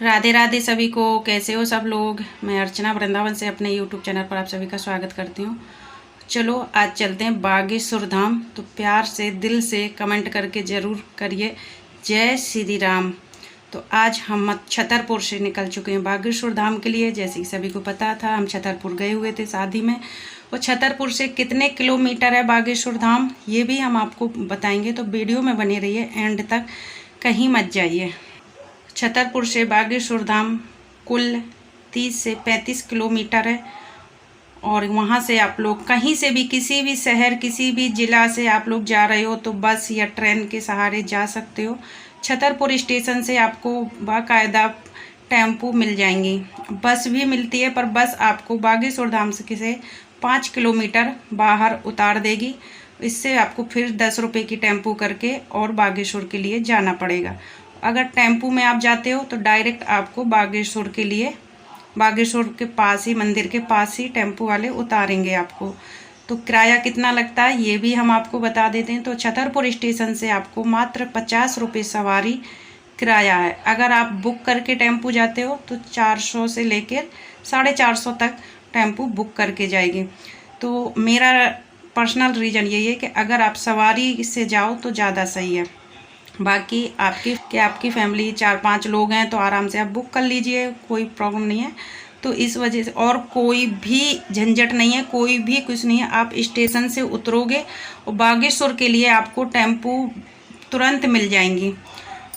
राधे राधे सभी को। कैसे हो सब लोग। मैं अर्चना वृंदावन से अपने यूट्यूब चैनल पर आप सभी का स्वागत करती हूँ। चलो आज चलते हैं बागेश्वर धाम। तो प्यार से दिल से कमेंट करके ज़रूर करिए जय श्री राम। तो आज हम छतरपुर से निकल चुके हैं बागेश्वर धाम के लिए। जैसे कि सभी को पता था, हम छतरपुर गए हुए थे शादी में। और छतरपुर से कितने किलोमीटर है बागेश्वर धाम, ये भी हम आपको बताएंगे। तो वीडियो में बने रहिए एंड तक, कहीं मत जाइए। छतरपुर से बागेश्वर धाम कुल 30 से 35 किलोमीटर है। और वहाँ से आप लोग कहीं से भी, किसी भी शहर, किसी भी ज़िला से आप लोग जा रहे हो तो बस या ट्रेन के सहारे जा सकते हो। छतरपुर स्टेशन से आपको बाकायदा टेम्पो मिल जाएंगी, बस भी मिलती है। पर बस आपको बागेश्वर धाम से 5 किलोमीटर बाहर उतार देगी। इससे आपको फिर 10 रुपये की टेम्पो करके और बागेश्वर के लिए जाना पड़ेगा। अगर टेम्पो में आप जाते हो तो डायरेक्ट आपको बागेश्वर के लिए, बागेश्वर के पास ही, मंदिर के पास ही टेम्पो वाले उतारेंगे आपको। तो किराया कितना लगता है ये भी हम आपको बता देते हैं। तो छतरपुर स्टेशन से आपको मात्र 50 रुपये सवारी किराया है। अगर आप बुक करके टेम्पो जाते हो तो 400 से लेकर 450 तक टेम्पो बुक करके जाएगी। तो मेरा पर्सनल रीज़न यही है कि अगर आप सवारी से जाओ तो ज़्यादा सही है। बाकी आपकी फैमिली 4-5 लोग हैं तो आराम से आप बुक कर लीजिए, कोई प्रॉब्लम नहीं है। तो इस वजह से और कोई भी झंझट नहीं है, कोई भी कुछ नहीं है। आप स्टेशन से उतरोगे और बागेश्वर के लिए आपको टेम्पो तुरंत मिल जाएंगी।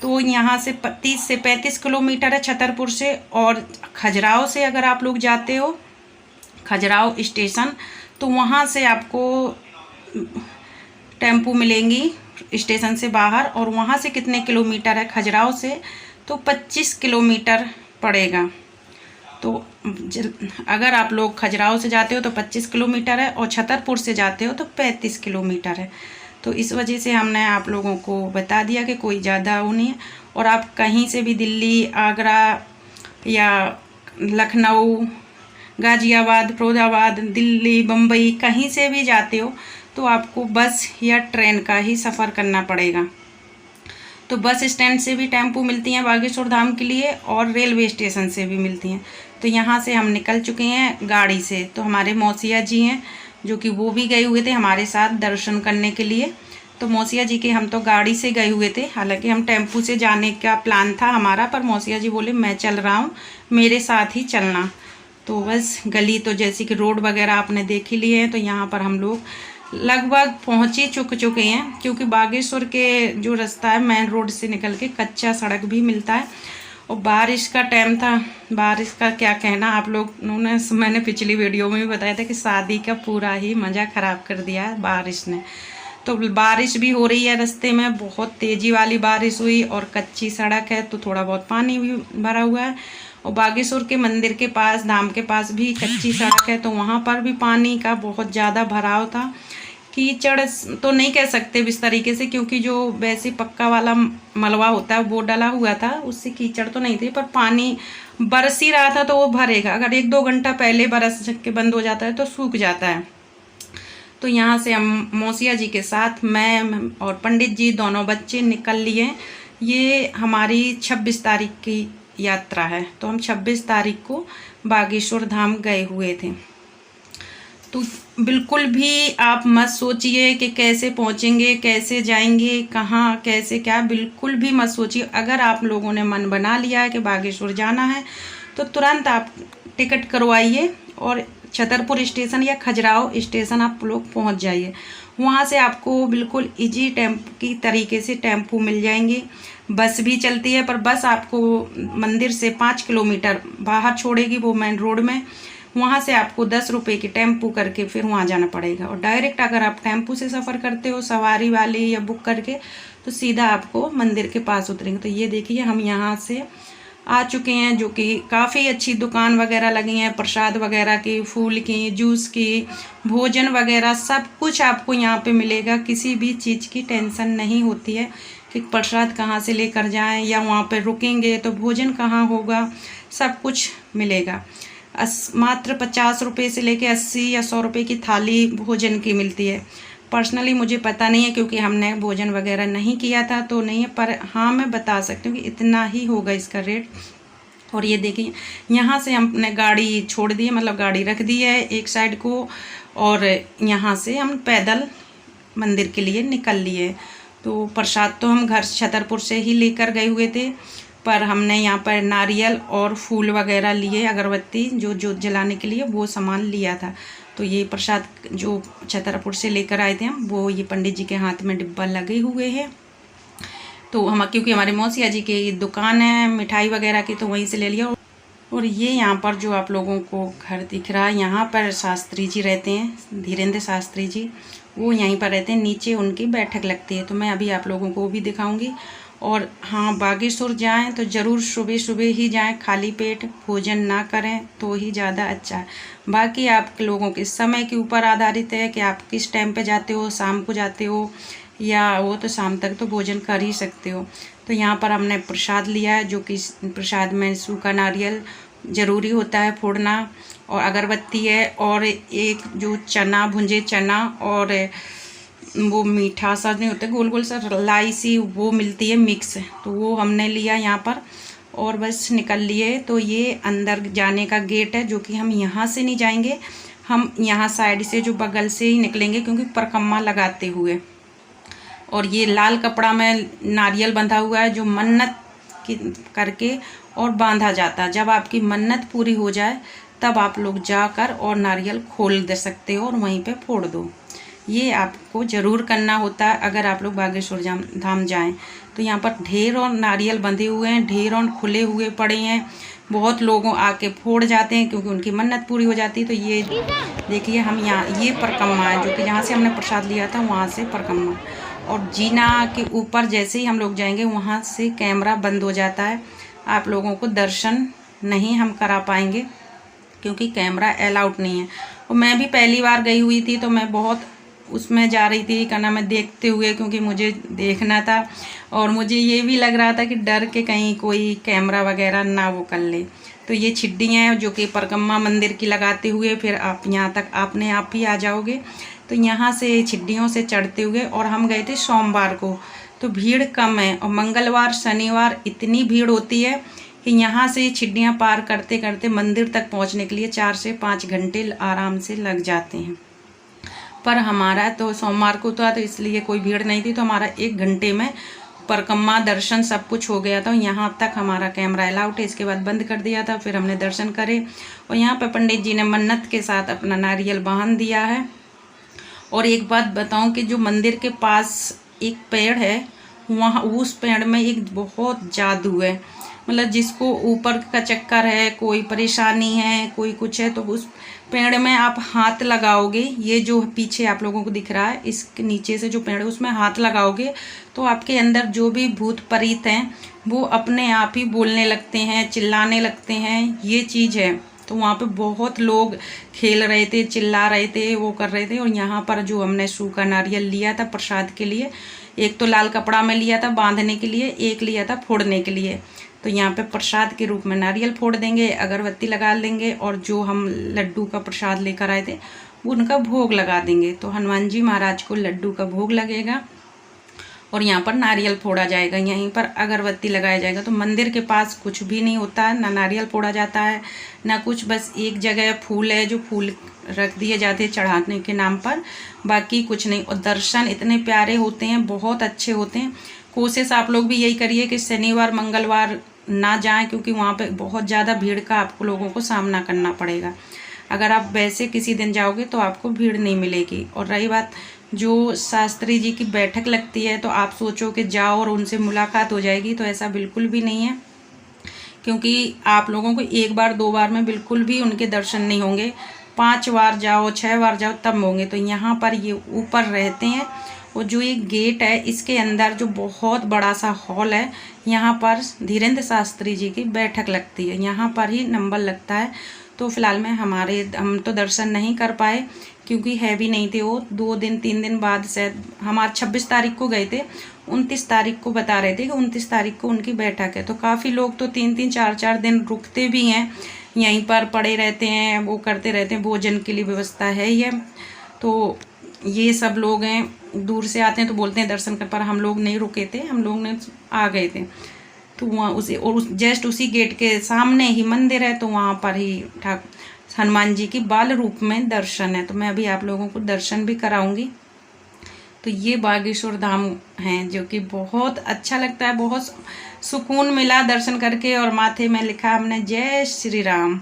तो यहाँ से 30 से 35 किलोमीटर है छतरपुर से। और खजुराहो से अगर आप लोग जाते हो, खजुराहो स्टेशन, तो वहाँ से आपको टेम्पो मिलेंगी स्टेशन से बाहर। और वहाँ से कितने किलोमीटर है खजुराहो से, तो 25 किलोमीटर पड़ेगा। तो अगर आप लोग खजुराहो से जाते हो तो 25 किलोमीटर है और छतरपुर से जाते हो तो 35 किलोमीटर है। तो इस वजह से हमने आप लोगों को बता दिया कि कोई ज़्यादा वो नहीं है। और आप कहीं से भी दिल्ली, आगरा या लखनऊ, गाज़ियाबाद, फिरोजाबाद, दिल्ली, बम्बई, कहीं से भी जाते हो तो आपको बस या ट्रेन का ही सफ़र करना पड़ेगा। तो बस स्टैंड से भी टेम्पो मिलती हैं बागेश्वर धाम के लिए और रेलवे स्टेशन से भी मिलती हैं। तो यहाँ से हम निकल चुके हैं गाड़ी से। तो हमारे मौसिया जी हैं जो कि वो भी गए हुए थे हमारे साथ दर्शन करने के लिए। तो मौसिया जी के, हम तो गाड़ी से गए हुए थे, हालांकि हम टेम्पो से जाने का प्लान था हमारा, पर मौसिया जी बोले मैं चल रहा हूँ, मेरे साथ ही चलना। तो बस गली तो जैसे कि रोड वगैरह आपने देख ही लिए हैं। तो यहाँ पर हम लोग लगभग पहुँच ही चुके हैं, क्योंकि बागेश्वर के जो रास्ता है मेन रोड से निकल के कच्चा सड़क भी मिलता है। और बारिश का टाइम था, बारिश का क्या कहना, आप लोगों ने, मैंने पिछली वीडियो में भी बताया था कि शादी का पूरा ही मज़ा ख़राब कर दिया है बारिश ने। तो बारिश भी हो रही है, रास्ते में बहुत तेज़ी वाली बारिश हुई और कच्ची सड़क है तो थोड़ा बहुत पानी भी भरा हुआ है। और बागेश्वर के मंदिर के पास, धाम के पास भी कच्ची सड़क है तो वहाँ पर भी पानी का बहुत ज़्यादा भराव था। कीचड़ तो नहीं कह सकते इस तरीके से, क्योंकि जो वैसे पक्का वाला मलबा होता है वो डला हुआ था, उससे कीचड़ तो नहीं थी, पर पानी बरस ही रहा था तो वो भरेगा। अगर 1-2 घंटा पहले बरस के बंद हो जाता है तो सूख जाता है। तो यहाँ से हम मौसिया जी के साथ, मैं और पंडित जी, दोनों बच्चे निकल लिए। ये हमारी 26 तारीख की यात्रा है। तो हम 26 तारीख को बागेश्वर धाम गए हुए थे। तो बिल्कुल भी आप मत सोचिए कि कैसे पहुंचेंगे, कैसे जाएंगे, कहाँ, कैसे क्या, बिल्कुल भी मत सोचिए। अगर आप लोगों ने मन बना लिया है कि बागेश्वर जाना है तो तुरंत आप टिकट करवाइए और छतरपुर स्टेशन या खजुराहो स्टेशन आप लोग पहुंच जाइए। वहां से आपको बिल्कुल इजी टेम्पो की तरीके से टेम्पो मिल जाएंगे। बस भी चलती है, पर बस आपको मंदिर से 5 किलोमीटर बाहर छोड़ेगी, वो मेन रोड में। वहाँ से आपको 10 रुपये की टेम्पो करके फिर वहाँ जाना पड़ेगा। और डायरेक्ट अगर आप टेम्पो से सफ़र करते हो सवारी वाली या बुक करके, तो सीधा आपको मंदिर के पास उतरेंगे। तो ये देखिए हम यहाँ से आ चुके हैं, जो कि काफ़ी अच्छी दुकान वगैरह लगी हैं, प्रसाद वगैरह की, फूल की, जूस की, भोजन वगैरह सब कुछ आपको यहाँ पे मिलेगा। किसी भी चीज़ की टेंशन नहीं होती है कि प्रसाद कहाँ से लेकर जाएं या वहाँ पे रुकेंगे तो भोजन कहाँ होगा, सब कुछ मिलेगा। मात्र 50 रुपये से लेके 80 या 100 रुपये की थाली भोजन की मिलती है। पर्सनली मुझे पता नहीं है क्योंकि हमने भोजन वगैरह नहीं किया था तो नहीं है, पर हाँ मैं बता सकती हूँ कि इतना ही होगा इसका रेट। और ये देखिए यहाँ से हमने गाड़ी छोड़ दी है, मतलब गाड़ी रख दी है एक साइड को, और यहाँ से हम पैदल मंदिर के लिए निकल लिए। तो प्रसाद तो हम घर छतरपुर से ही लेकर गए हुए थे, पर हमने यहाँ पर नारियल और फूल वगैरह लिए, अगरबत्ती जो जोत जलाने के लिए वो सामान लिया था। तो ये प्रसाद जो छतरपुर से लेकर आए थे हम, वो ये पंडित जी के हाथ में डिब्बा लगे हुए हैं। तो हम क्योंकि हमारे मौसिया जी की दुकान है मिठाई वगैरह की, तो वहीं से ले लिया। और ये यहाँ पर जो आप लोगों को घर दिख रहा है, यहाँ पर शास्त्री जी रहते हैं, धीरेन्द्र शास्त्री जी, वो यहीं पर रहते हैं। नीचे उनकी बैठक लगती है, तो मैं अभी आप लोगों को वो भी दिखाऊंगी। और हाँ, बागेश्वर जाएं तो ज़रूर सुबह सुबह ही जाएं, खाली पेट भोजन ना करें तो ही ज़्यादा अच्छा है। बाकी आप लोगों के समय के ऊपर आधारित है कि आप किस टाइम पे जाते हो, शाम को जाते हो या वो तो शाम तक तो भोजन कर ही सकते हो। तो यहाँ पर हमने प्रसाद लिया है, जो कि प्रसाद में सूखा नारियल ज़रूरी होता है फोड़ना, और अगरबत्ती है, और एक जो चना, भुंजे चना, और वो मीठा सा नहीं होता गोल गोल सा लाई सी, वो मिलती है मिक्स, तो वो हमने लिया यहाँ पर, और बस निकल लिए। तो ये अंदर जाने का गेट है, जो कि हम यहाँ से नहीं जाएंगे, हम यहाँ साइड से जो बगल से ही निकलेंगे, क्योंकि परिक्रमा लगाते हुए। और ये लाल कपड़ा में नारियल बंधा हुआ है, जो मन्नत की करके और बांधा जाता है। जब आपकी मन्नत पूरी हो जाए तब आप लोग जाकर और नारियल खोल दे सकते हो और वहीं पे फोड़ दो। ये आपको ज़रूर करना होता है अगर आप लोग बागेश्वर धाम जाएं। तो यहाँ पर ढेर और नारियल बंधे हुए हैं, ढेर और खुले हुए पड़े हैं। बहुत लोगों आके फोड़ जाते हैं क्योंकि उनकी मन्नत पूरी हो जाती है। तो ये देखिए, हम यहाँ ये परिक्रमा है, जो कि जहाँ से हमने प्रसाद लिया था वहाँ से परिक्रमा। और जीना के ऊपर जैसे ही हम लोग जाएंगे, वहाँ से कैमरा बंद हो जाता है, आप लोगों को दर्शन नहीं हम करा पाएंगे, क्योंकि कैमरा अलाउड नहीं है। और मैं भी पहली बार गई हुई थी, तो मैं बहुत उसमें जा रही थी, क्या नाम है, देखते हुए, क्योंकि मुझे देखना था। और मुझे ये भी लग रहा था कि डर के कहीं कोई कैमरा वगैरह ना वो कर ले। तो ये छिड्डियाँ हैं जो कि परिक्रमा मंदिर की लगाते हुए फिर आप यहाँ तक अपने आप ही आ जाओगे। तो यहाँ से छिड्डियों से चढ़ते हुए, और हम गए थे सोमवार को, तो भीड़ कम है। और मंगलवार शनिवार इतनी भीड़ होती है कि यहाँ से छिड्डियाँ पार करते करते मंदिर तक पहुँचने के लिए 4 से 5 घंटे आराम से लग जाते हैं। पर हमारा तो सोमवार को था, तो इसलिए कोई भीड़ नहीं थी, तो हमारा 1 घंटे में परिक्रमा दर्शन सब कुछ हो गया था। यहाँ तक हमारा कैमरा अलाउड है, इसके बाद बंद कर दिया था। फिर हमने दर्शन करे, और यहाँ पर पंडित जी ने मन्नत के साथ अपना नारियल बांध दिया है। और एक बात बताऊं कि जो मंदिर के पास एक पेड़ है, वहाँ उस पेड़ में एक बहुत जादू है। मतलब जिसको ऊपर का चक्कर है, कोई परेशानी है, कोई कुछ है, तो उस पेड़ में आप हाथ लगाओगे, ये जो पीछे आप लोगों को दिख रहा है, इसके नीचे से जो पेड़ है उसमें हाथ लगाओगे, तो आपके अंदर जो भी भूत प्रेत हैं वो अपने आप ही बोलने लगते हैं, चिल्लाने लगते हैं। ये चीज़ है। तो वहाँ पे बहुत लोग खेल रहे थे, चिल्ला रहे थे, वो कर रहे थे। और यहाँ पर जो हमने सूखा नारियल लिया था प्रसाद के लिए, एक तो लाल कपड़ा में लिया था बांधने के लिए, एक लिया था फोड़ने के लिए। तो यहाँ पे प्रसाद के रूप में नारियल फोड़ देंगे, अगरबत्ती लगा देंगे, और जो हम लड्डू का प्रसाद लेकर आए थे उनका भोग लगा देंगे। तो हनुमान जी महाराज को लड्डू का भोग लगेगा, और यहाँ पर नारियल फोड़ा जाएगा, यहीं पर अगरबत्ती लगाया जाएगा। तो मंदिर के पास कुछ भी नहीं होता है, ना नारियल फोड़ा जाता है ना कुछ, बस एक जगह फूल है, जो फूल रख दिए जाते हैं चढ़ाने के नाम पर, बाकी कुछ नहीं। और दर्शन इतने प्यारे होते हैं, बहुत अच्छे होते हैं। कोशिश आप लोग भी यही करिए कि शनिवार मंगलवार ना जाएं, क्योंकि वहाँ पे बहुत ज़्यादा भीड़ का आप लोगों को सामना करना पड़ेगा। अगर आप वैसे किसी दिन जाओगे तो आपको भीड़ नहीं मिलेगी। और रही बात जो शास्त्री जी की बैठक लगती है, तो आप सोचो कि जाओ और उनसे मुलाकात हो जाएगी, तो ऐसा बिल्कुल भी नहीं है, क्योंकि आप लोगों को 1 बार 2 बार में बिल्कुल भी उनके दर्शन नहीं होंगे। 5 बार जाओ, 6 बार जाओ, तब होंगे। तो यहाँ पर ये ऊपर रहते हैं, और जो ये गेट है इसके अंदर जो बहुत बड़ा सा हॉल है, यहाँ पर धीरेन्द्र शास्त्री जी की बैठक लगती है, यहाँ पर ही नंबर लगता है। तो फिलहाल में हम तो दर्शन नहीं कर पाए, क्योंकि हैवी नहीं थे वो। 2 दिन 3 दिन बाद शायद, हमारे 26 तारीख को गए थे, 29 तारीख को बता रहे थे कि 29 तारीख को उनकी बैठक है। तो काफ़ी लोग तो 3-3 4-4 दिन रुकते भी हैं, यहीं पर पड़े रहते हैं, वो करते रहते हैं, भोजन के लिए व्यवस्था है ही है। तो ये सब लोग हैं, दूर से आते हैं तो बोलते हैं दर्शन कर, पर हम लोग नहीं रुके थे, हम लोग ने आ गए थे। तो वहाँ उसी और जस्ट उसी गेट के सामने ही मंदिर है, तो वहाँ पर ही हनुमान जी की बाल रूप में दर्शन है। तो मैं अभी आप लोगों को दर्शन भी कराऊंगी। तो ये बागेश्वर धाम है जो कि बहुत अच्छा लगता है, बहुत सुकून मिला दर्शन करके। और माथे में लिखा हमने जय श्री राम।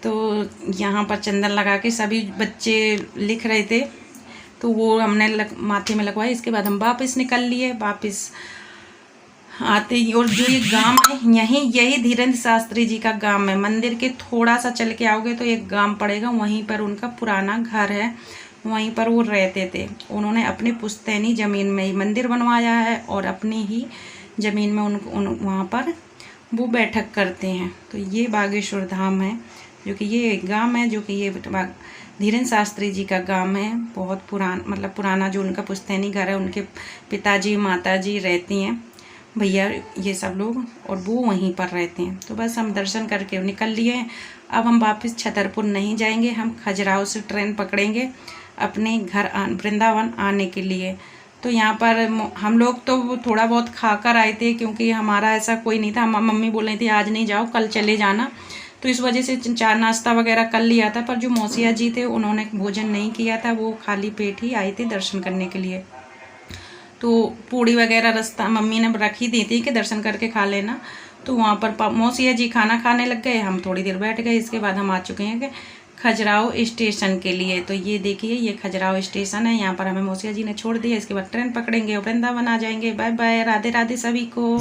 तो यहाँ पर चंदन लगा के सभी बच्चे लिख रहे थे, तो वो हमने माथे में लगवाई। इसके बाद हम वापस निकल लिए। वापस आते ही, और जो ये गांव है यही धीरेन्द्र शास्त्री जी का गांव है। मंदिर के थोड़ा सा चल के आओगे तो एक गांव पड़ेगा, वहीं पर उनका पुराना घर है, वहीं पर वो रहते थे। उन्होंने अपनी पुश्तैनी ज़मीन में ही मंदिर बनवाया है और अपनी ही ज़मीन में वहाँ पर वो बैठक करते हैं। तो ये बागेश्वर धाम है जो कि ये गांव है, जो कि ये धीरेन्द्र शास्त्री जी का गांव है। बहुत पुराना जो उनका पुश्तैनी घर है, उनके पिताजी माताजी रहती हैं, भैया ये सब लोग, और वो वहीं पर रहते हैं। तो बस हम दर्शन करके निकल लिए। अब हम वापस छतरपुर नहीं जाएंगे, हम खजुराहो से ट्रेन पकड़ेंगे अपने घर वृंदावन आने के लिए। तो यहाँ पर हम लोग तो थोड़ा बहुत खाकर आए थे, क्योंकि हमारा ऐसा कोई नहीं था। मम्मी बोल रही थी आज नहीं जाओ, कल चले जाना, तो इस वजह से चाय नाश्ता वगैरह कर लिया था। पर जो मौसिया जी थे उन्होंने भोजन नहीं किया था, वो खाली पेट ही आए थे दर्शन करने के लिए। तो पूड़ी वगैरह रास्ता मम्मी ने रखी दी थी कि दर्शन करके खा लेना। तो वहाँ पर मौसिया जी खाना खाने लग गए, हम थोड़ी देर बैठ गए। इसके बाद हम आ चुके हैं कि खजुराहो स्टेशन के लिए। तो ये देखिए ये खजुराहो स्टेशन है, यहाँ पर हमें मौसिया जी ने छोड़ दिया। इसके बाद ट्रेन पकड़ेंगे और वृंदावन आ जाएंगे। बाय बाय, राधे राधे सभी को।